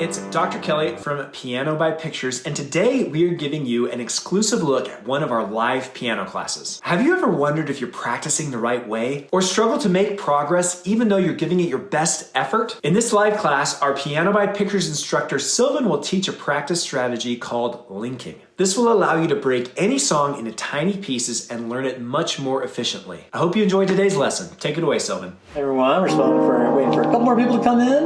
it's Dr. Kelly from Piano by Pictures, and today we are giving you an exclusive look at one of our live piano classes. Have you ever wondered if you're practicing the right way, or struggle to make progress even though you're giving it your best effort? In this live class, our Piano by Pictures instructor Sylvan will teach a practice strategy called linking. This will allow you to break any song into tiny pieces and learn it much more efficiently. I hope you enjoyed today's lesson. Take it away, Sylvan. Hey everyone, we're waiting for a couple more people to come in.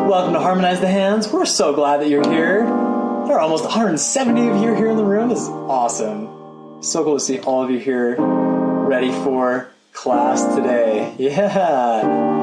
Welcome to Harmonize the Hands. We're so glad that you're here. There are almost 170 of you here in the room. This is awesome. So cool to see all of you here ready for class today. Yeah.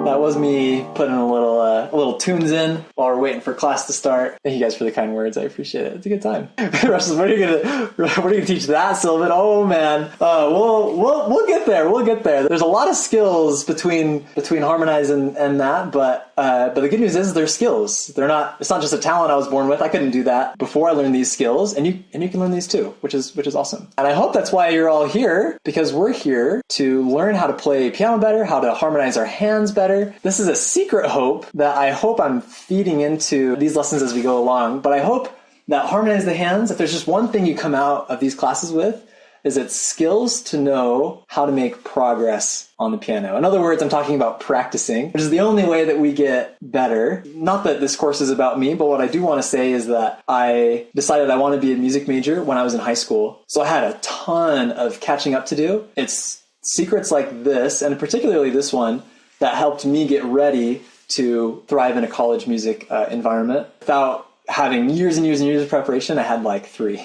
That was me putting a little tunes in while we're waiting for class to start. Thank you guys for the kind words. I appreciate it. It's a good time. Russ, what are you gonna teach that, Sylvan? Oh man, we'll get there. We'll get there. There's a lot of skills between Harmonize and that, but the good news is they're skills. It's not just a talent I was born with. I couldn't do that before I learned these skills, and you can learn these too, which is awesome. And I hope that's why you're all here, because we're here to learn how to play piano better, how to harmonize our hands better. This is a secret hope that I hope I'm feeding into these lessons as we go along, but I hope that Harmonize the Hands, if there's just one thing you come out of these classes with, is it's skills to know how to make progress on the piano. In other words, I'm talking about practicing, which is the only way that we get better. Not that this course is about me, but what I do want to say is that I decided I want to be a music major when I was in high school. So I had a ton of catching up to do. It's secrets like this, and particularly this one, that helped me get ready to thrive in a college music environment. Without having years and years and years of preparation, I had like 3.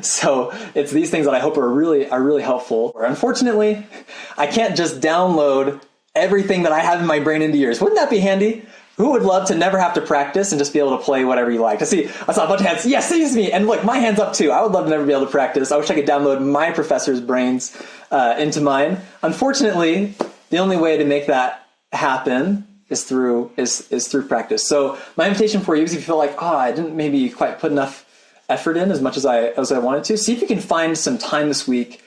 So it's these things that I hope are really helpful. Unfortunately, I can't just download everything that I have in my brain into yours. Wouldn't that be handy? Who would love to never have to practice and just be able to play whatever you like? I saw a bunch of hands. Yes, it's me. And look, my hand's up too. I would love to never be able to practice. I wish I could download my professor's brains into mine. Unfortunately, the only way to make that happen is through practice. So my invitation for you is if you feel like, I didn't maybe quite put enough effort in as much as I wanted to, see if you can find some time this week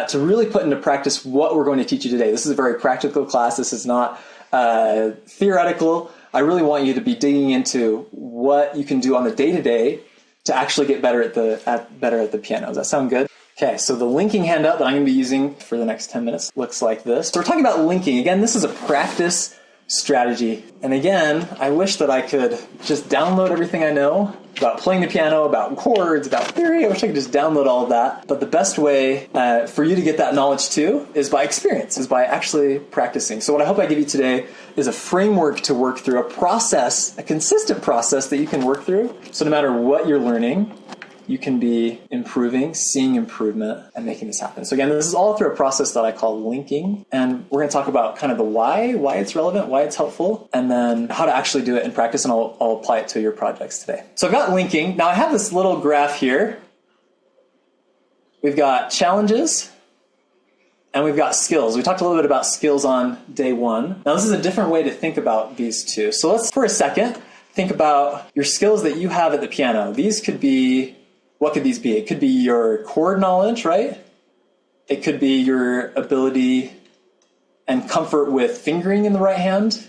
to really put into practice what we're going to teach you today. This is a very practical class. This is not theoretical. I really want you to be digging into what you can do on the day-to-day to actually get better at the piano. Does that sound good? Okay, so the linking handout that I'm going to be using for the next 10 minutes looks like this. So we're talking about linking. Again, this is a practice strategy. And again, I wish that I could just download everything I know about playing the piano, about chords, about theory. I wish I could just download all of that. But the best way for you to get that knowledge too is by experience, is by actually practicing. So what I hope I give you today is a framework to work through, a process, a consistent process that you can work through. So no matter what you're learning, you can be improving, seeing improvement, and making this happen. So again, this is all through a process that I call linking. And we're going to talk about kind of the why it's relevant, why it's helpful, and then how to actually do it in practice, and I'll apply it to your projects today. So I've got linking. Now I have this little graph here. We've got challenges, and we've got skills. We talked a little bit about skills on day 1. Now this is a different way to think about these two. So let's, for a second, think about your skills that you have at the piano. These could be, what could these be? It could be your chord knowledge, right? It could be your ability and comfort with fingering in the right hand.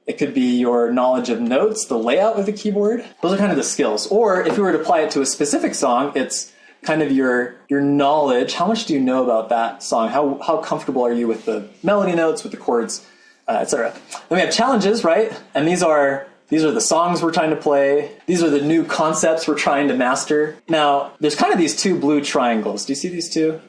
It could be your knowledge of notes, the layout of the keyboard. Those are kind of the skills. Or if you were to apply it to a specific song, it's kind of your knowledge. How much do you know about that song? How comfortable are you with the melody notes, with the chords, etc. Then we have challenges, right? And these are the songs we're trying to play. These are the new concepts we're trying to master. Now, there's kind of these 2 blue triangles. Do you see these 2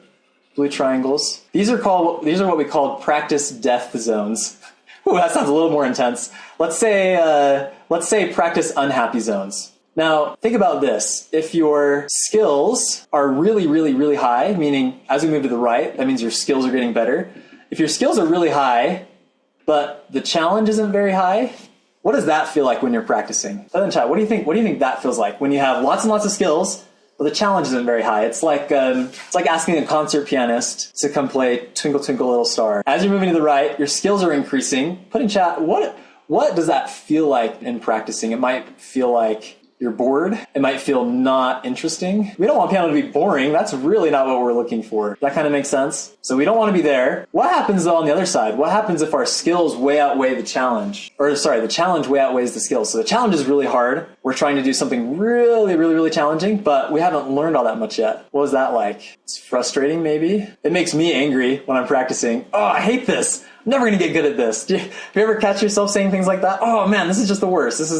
blue triangles? These are what we call practice death zones. Ooh, that sounds a little more intense. Let's say practice unhappy zones. Now, think about this. If your skills are really, really, really high, meaning as we move to the right, that means your skills are getting better. If your skills are really high, but the challenge isn't very high, what does that feel like when you're practicing? Put in chat. What do you think that feels like when you have lots and lots of skills, but the challenge isn't very high? It's like asking a concert pianist to come play Twinkle Twinkle Little Star. As you're moving to the right, your skills are increasing. Put in chat. What does that feel like in practicing? It might feel like you're bored. It might feel not interesting. We don't want piano to be boring. That's really not what we're looking for. That kind of makes sense? So we don't want to be there. What happens though on the other side? What happens if our skills way outweigh the challenge? Or sorry, the challenge way outweighs the skills. So the challenge is really hard. We're trying to do something really, really, really challenging, but we haven't learned all that much yet. What was that like? It's frustrating maybe. It makes me angry when I'm practicing. Oh, I hate this. I'm never going to get good at this. Do you ever catch yourself saying things like that? Oh man, this is just the worst. This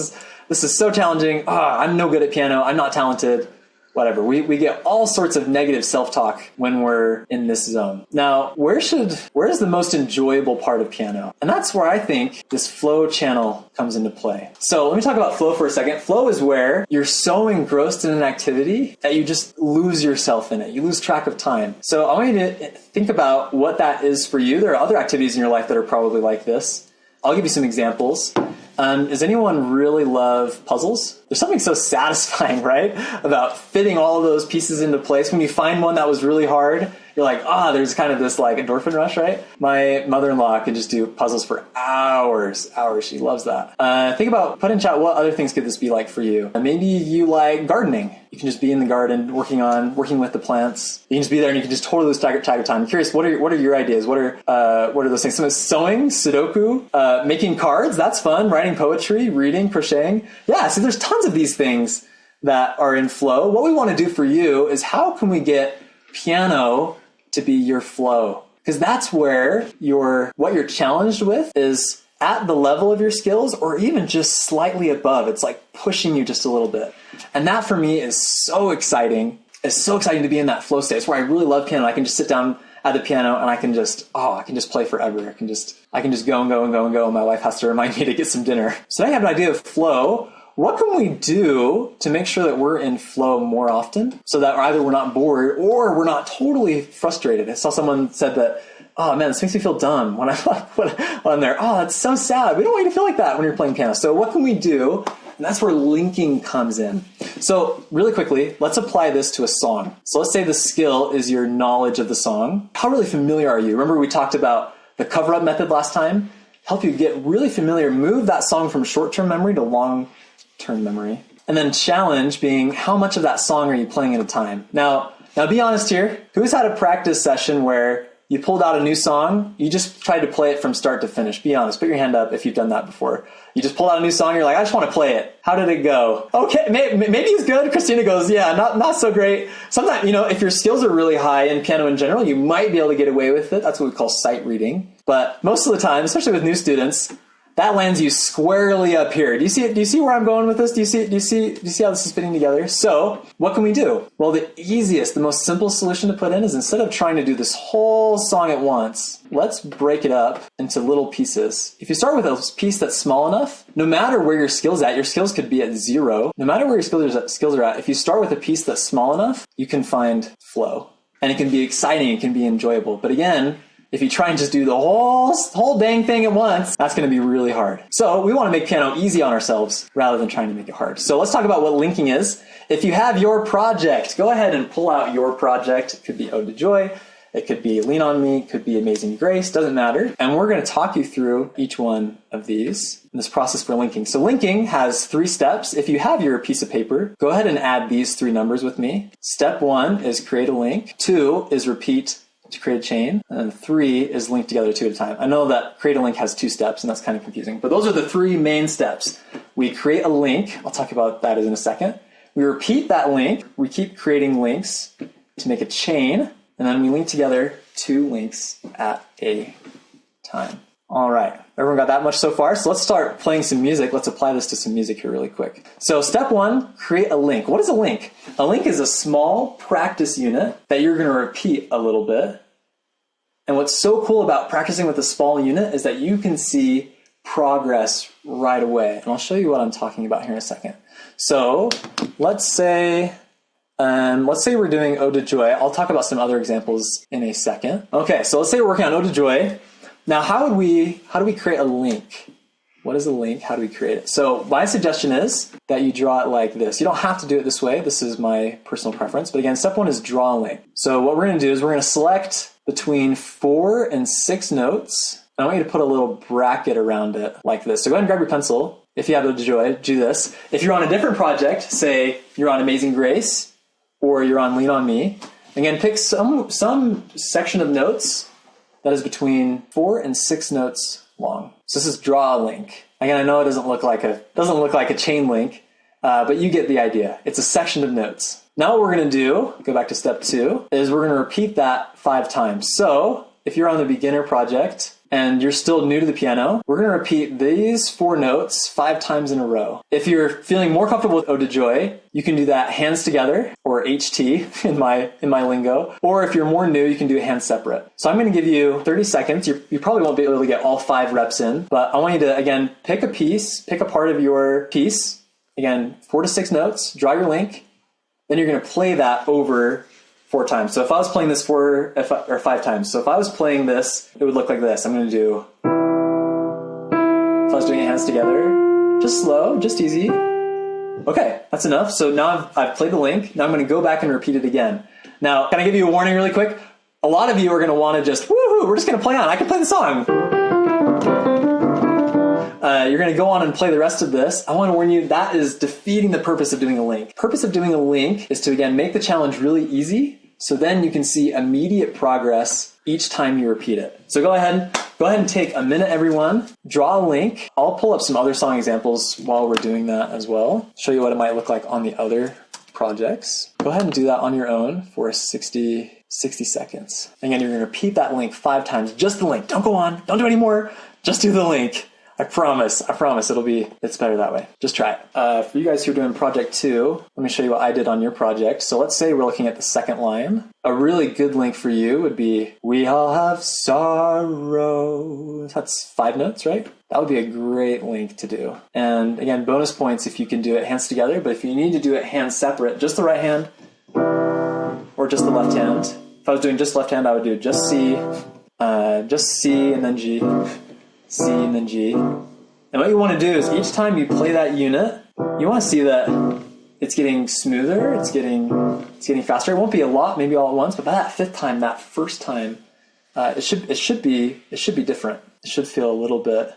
is so challenging. Oh, I'm no good at piano. I'm not talented. Whatever. We get all sorts of negative self-talk when we're in this zone. Now, where is the most enjoyable part of piano? And that's where I think this flow channel comes into play. So let me talk about flow for a second. Flow is where you're so engrossed in an activity that you just lose yourself in it. You lose track of time. So I want you to think about what that is for you. There are other activities in your life that are probably like this. I'll give you some examples. Does anyone really love puzzles? There's something so satisfying, right? About fitting all of those pieces into place. When you find one that was really hard, you're like, there's kind of this like endorphin rush, right? My mother-in-law can just do puzzles for hours. She loves that. Think about, put in chat, what other things could this be like for you? Maybe you like gardening. You can just be in the garden working with the plants. You can just be there and you can just totally lose track of time. I'm curious, what are your ideas? What are those things? Some sewing, Sudoku, making cards. That's fun. Writing poetry, reading, crocheting. Yeah. So there's tons of these things that are in flow. What we want to do for you is how can we get piano to be your flow? Because that's where what you're challenged with is at the level of your skills or even just slightly above. It's like pushing you just a little bit. And that for me is so exciting. It's so exciting to be in that flow state. It's where I really love piano. I can just sit down at the piano and I can just play forever. I can just go and go and go and go. My wife has to remind me to get some dinner. So now you have an idea of flow. What can we do to make sure that we're in flow more often so that either we're not bored or we're not totally frustrated? I saw someone said that, oh man, this makes me feel dumb when I'm there. Oh, it's so sad. We don't want you to feel like that when you're playing piano. So what can we do? And that's where linking comes in. So really quickly, let's apply this to a song. So let's say the skill is your knowledge of the song. How really familiar are you? Remember we talked about the cover-up method last time? Help you get really familiar, move that song from short-term memory to long-term memory. And then challenge being how much of that song are you playing at a time? Now be honest here. Who's had a practice session where you pulled out a new song, you just tried to play it from start to finish? Be honest. Put your hand up if you've done that before. You just pulled out a new song, you're like, I just want to play it. How did it go? Okay, maybe it's good. Christina goes, yeah, not so great. Sometimes, if your skills are really high in piano in general, you might be able to get away with it. That's what we call sight reading. But most of the time, especially with new students, that lands you squarely up here. Do you see it? Do you see where I'm going with this? Do you see how this is fitting together? So what can we do? Well, the easiest, the most simple solution to put in is instead of trying to do this whole song at once, let's break it up into little pieces. If you start with a piece that's small enough, no matter where your skills are at, your skills could be at 0. No matter where your skills are at, if you start with a piece that's small enough, you can find flow. And it can be exciting, it can be enjoyable. But again, if you try and just do the whole dang thing at once, that's going to be really hard. So we want to make piano easy on ourselves rather than trying to make it hard. So let's talk about what linking is. If you have your project, go ahead and pull out your project. It could be Ode to Joy. It could be Lean on Me. It could be Amazing Grace. Doesn't matter. And we're going to talk you through each one of these in this process for linking. So linking has 3 steps. If you have your piece of paper, go ahead and add these 3 numbers with me. Step 1 is create a link. 2 is repeat to create a chain, and 3 is linked together 2 at a time. I know that create a link has 2 steps, and that's kind of confusing, but those are the 3 main steps. We create a link. I'll talk about that in a second. We repeat that link. We keep creating links to make a chain, and then we link together 2 links at a time. All right, everyone got that much so far? So let's start playing some music. Let's apply this to some music here really quick. So step 1, create a link. What is a link? A link is a small practice unit that you're going to repeat a little bit. And what's so cool about practicing with a small unit is that you can see progress right away. And I'll show you what I'm talking about here in a second. So let's say we're doing Ode to Joy. I'll talk about some other examples in a second. Okay, so let's say we're working on Ode to Joy. Now, how do we create a link? What is a link? How do we create it? So my suggestion is that you draw it like this. You don't have to do it this way. This is my personal preference. But again, step 1 is draw a link. So what we're going to do is we're going to select between 4 and 6 notes. And I want you to put a little bracket around it like this. So go ahead and grab your pencil if you have Ode to Joy, do this. If you're on a different project, say you're on Amazing Grace or you're on Lean on Me, again, pick some section of notes that is between 4 and 6 notes long. So this is draw a link. Again, I know it doesn't look like a chain link, but you get the idea. It's a section of notes. Now what we're going to do, go back to step 2, is we're going to repeat that 5 times. So if you're on the beginner project and you're still new to the piano, we're going to repeat these 4 notes 5 times in a row. If you're feeling more comfortable with Ode to Joy, you can do that hands together, or HT in my lingo. Or if you're more new, you can do it hands separate. So I'm going to give you 30 seconds. You probably won't be able to get all 5 reps in, but I want you to, again, pick a part of your piece. Again, 4 to 6 notes, draw your link. Then you're going to play that over 4 times. So if I was playing this 5 times. So if I was playing this, it would look like this. I'm going to do, if I was doing it hands together, just slow, just easy. Okay, that's enough. So now I've played the link. Now I'm going to go back and repeat it again. Now, can I give you a warning really quick? A lot of you are going to want to just, woohoo, we're just going to play on. I can play the song. You're going to go on and play the rest of this. I want to warn you, that is defeating the purpose of doing a link. The purpose of doing a link is to, again, make the challenge really easy, so then you can see immediate progress each time you repeat it. So go ahead and take a minute, everyone. Draw a link. I'll pull up some other song examples while we're doing that as well. Show you what it might look like on the other projects. Go ahead and do that on your own for 60 seconds. Again, you're going to repeat that link 5 times. Just the link. Don't go on. Don't do any more. Just do the link. I promise it's better that way. Just try it. For you guys who are doing project 2, let me show you what I did on your project. So let's say we're looking at the second line. A really good link for you would be, we all have sorrow. That's 5 notes, right? That would be a great link to do. And again, bonus points if you can do it hands together, but if you need to do it hands separate, just the right hand or just the left hand. If I was doing just left hand, I would do just C and then G. C and then G. And what you want to do is each time you play that unit, you want to see that it's getting smoother, it's getting faster. It won't be a lot, maybe all at once, but by that 5th time, that first time, it should be different. It should feel a little bit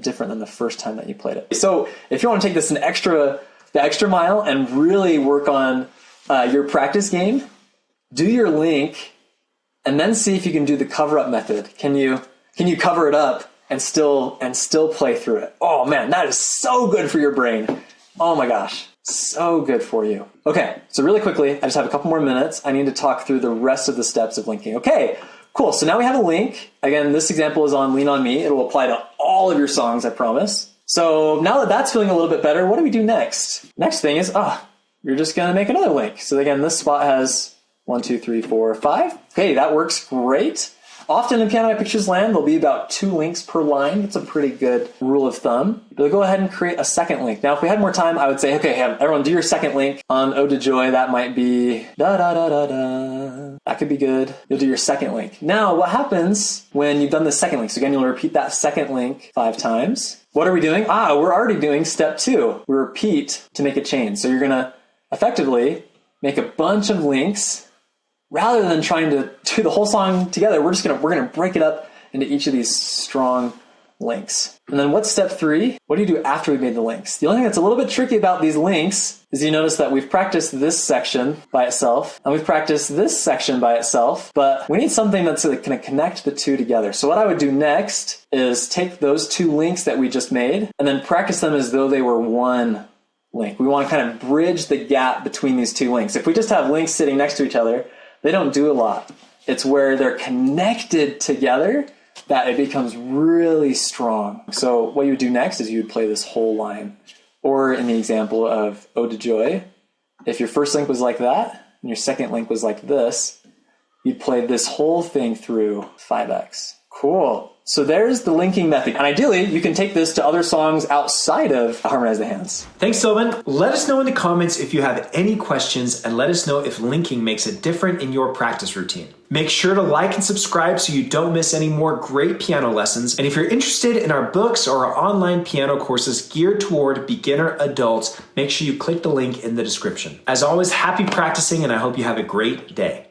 different than the first time that you played it. So if you want to take this the extra mile and really work on your practice game, do your link and then see if you can do the cover-up method. Can you cover it up and still play through it? Oh man, that is so good for your brain. Oh my gosh, so good for you. Okay, so really quickly, I just have a couple more minutes. I need to talk through the rest of the steps of linking. Okay, cool. So now we have a link. Again, this example is on Lean on Me. It will apply to all of your songs, I promise. So now that that's feeling a little bit better, what do we do next? Next thing is, you're just gonna make another link. So again, this spot has 1, 2, 3, 4, 5. Okay, that works great. Often in Piano by Pictures land, there'll be about 2 links per line. That's a pretty good rule of thumb. But go ahead and create a second link. Now, if we had more time, I would say, okay, everyone do your second link on Ode to Joy. That might be da-da-da-da-da. That could be good. You'll do your second link. Now, what happens when you've done the second link? So again, you'll repeat that second link 5 times. What are we doing? We're already doing step 2. We repeat to make a chain. So you're going to effectively make a bunch of links. Rather than trying to do the whole song together, we're gonna break it up into each of these strong links. And then what's step 3? What do you do after we've made the links? The only thing that's a little bit tricky about these links is you notice that we've practiced this section by itself, and we've practiced this section by itself, but we need something that's going to connect the 2 together. So what I would do next is take those 2 links that we just made, and then practice them as though they were one link. We want to kind of bridge the gap between these 2 links. If we just have links sitting next to each other, they don't do a lot. It's where they're connected together that it becomes really strong. So what you would do next is you would play this whole line. Or in the example of Ode to Joy, if your first link was like that, and your second link was like this, you'd play this whole thing through 5x. Cool. So there's the linking method. And ideally, you can take this to other songs outside of Harmonize the Hands. Thanks, Sylvan. Let us know in the comments if you have any questions, and let us know if linking makes a difference in your practice routine. Make sure to like and subscribe so you don't miss any more great piano lessons. And if you're interested in our books or our online piano courses geared toward beginner adults, make sure you click the link in the description. As always, happy practicing, and I hope you have a great day.